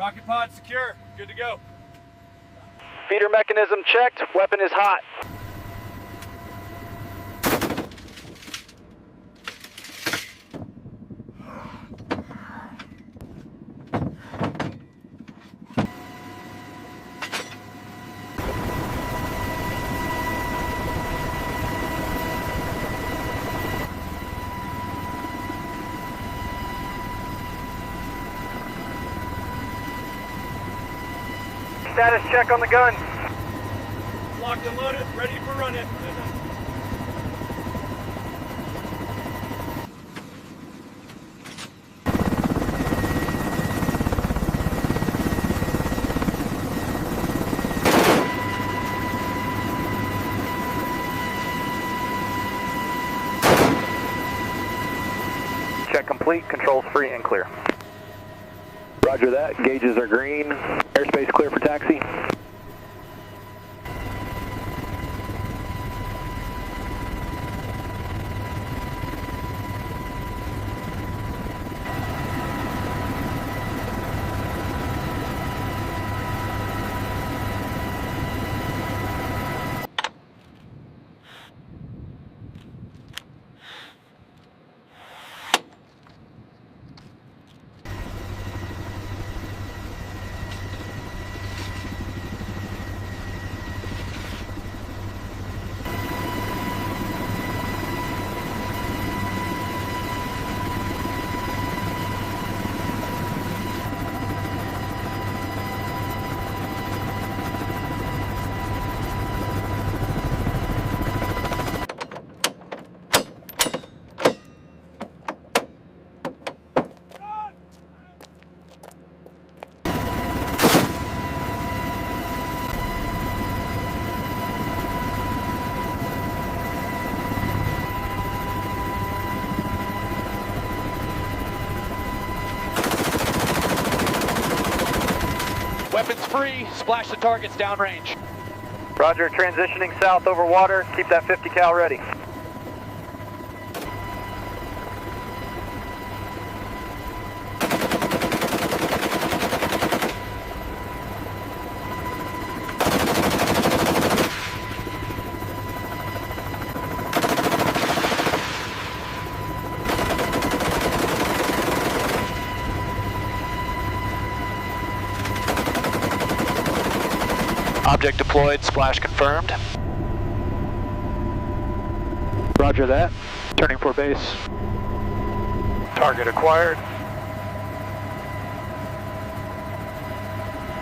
Rocket pod secure. Good to go. Feeder mechanism checked. Weapon is hot. Status check on the gun. Locked and loaded, ready for run-in. Check complete, controls free and clear. Roger that, gauges are green. Airspace clear for taxi. Weapons free, splash the targets downrange. Roger, transitioning south over water. Keep that 50 cal ready. Object deployed, splash confirmed. Roger that. Turning for base. Target acquired.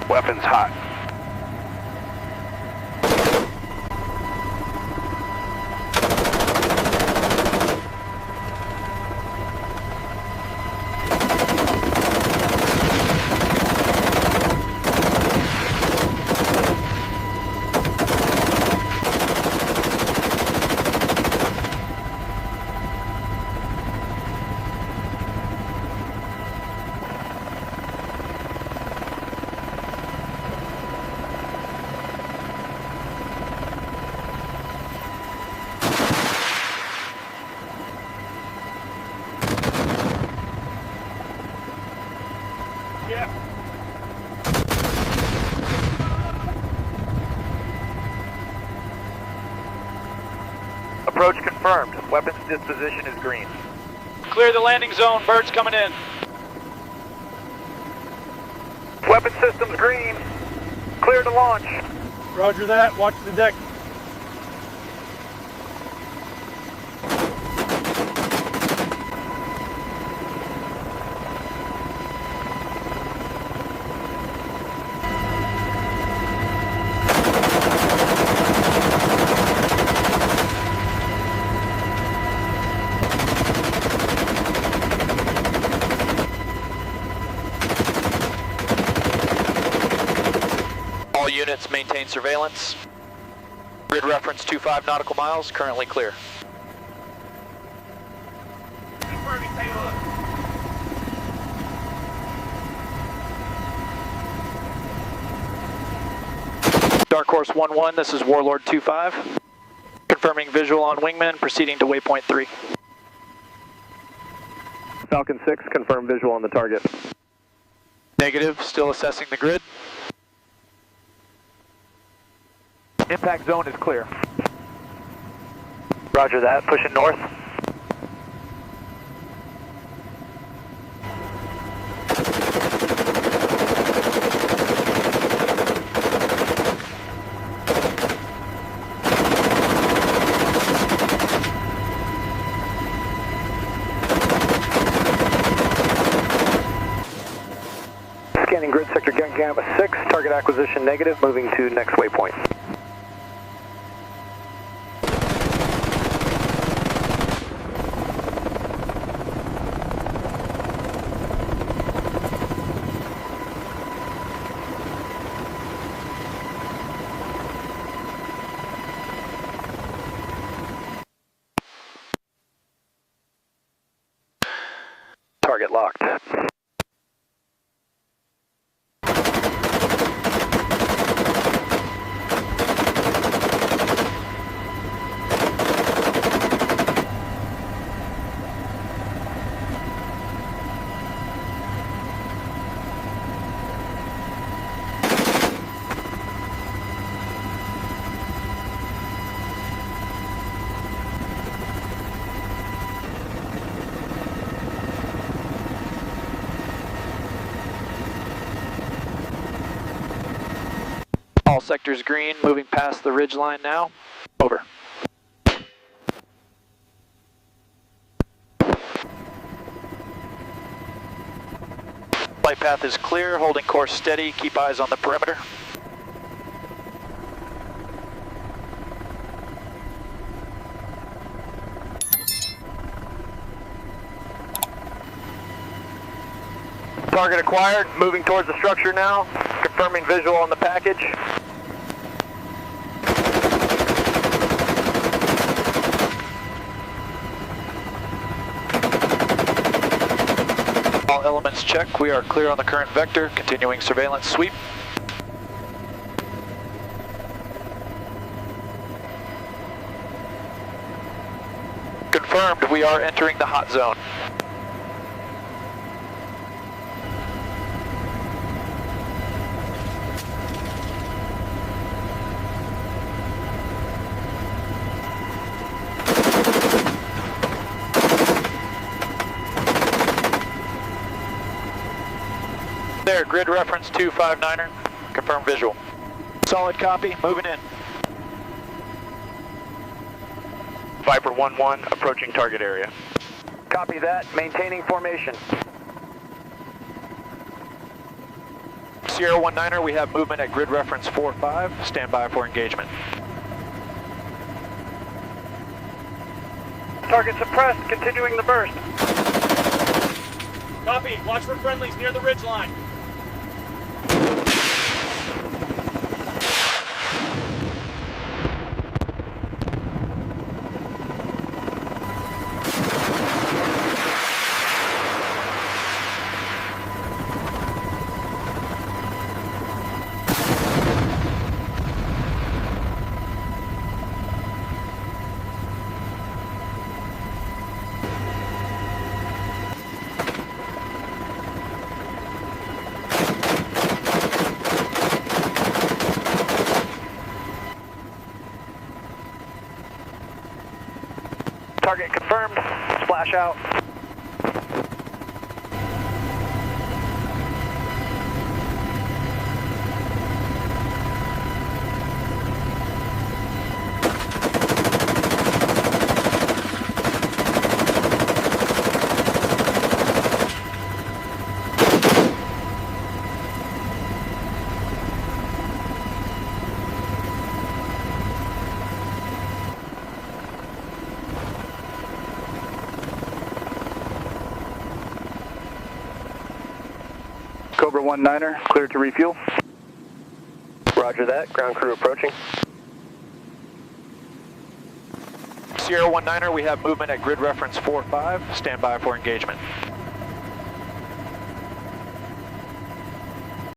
Weapons hot. Yeah. Approach confirmed. Weapons disposition is green. Clear the landing zone, birds coming in. Weapon systems green. Clear to launch. Roger that. Watch the deck. All units maintain surveillance. Grid reference 25 nautical miles, currently clear. Confirming payload. Dark Horse 1-1, this is Warlord 2-5. Confirming visual on wingman, proceeding to waypoint 3. Falcon 6, confirm visual on the target. Negative, still assessing the grid. Impact zone is clear. Roger that, pushing north. Scanning grid sector Gamma 6, target acquisition negative, moving to next waypoint. Target locked. All sectors green, moving past the ridge line now. Over. Flight path is clear, holding course steady, keep eyes on the perimeter. Target acquired, moving towards the structure now, confirming visual on the package. All elements check, we are clear on the current vector, continuing surveillance sweep. Confirmed, we are entering the hot zone. There, grid reference 259er, confirm visual. Solid copy, moving in. Viper 1-1, approaching target area. Copy that, maintaining formation. Sierra 19er, we have movement at grid reference 45, stand by for engagement. Target suppressed, continuing the burst. Copy. Watch for friendlies near the ridge line. Target confirmed, splash out. Cobra 19er, clear to refuel. Roger that, ground crew approaching. Sierra 19er, we have movement at grid reference 45, stand by for engagement.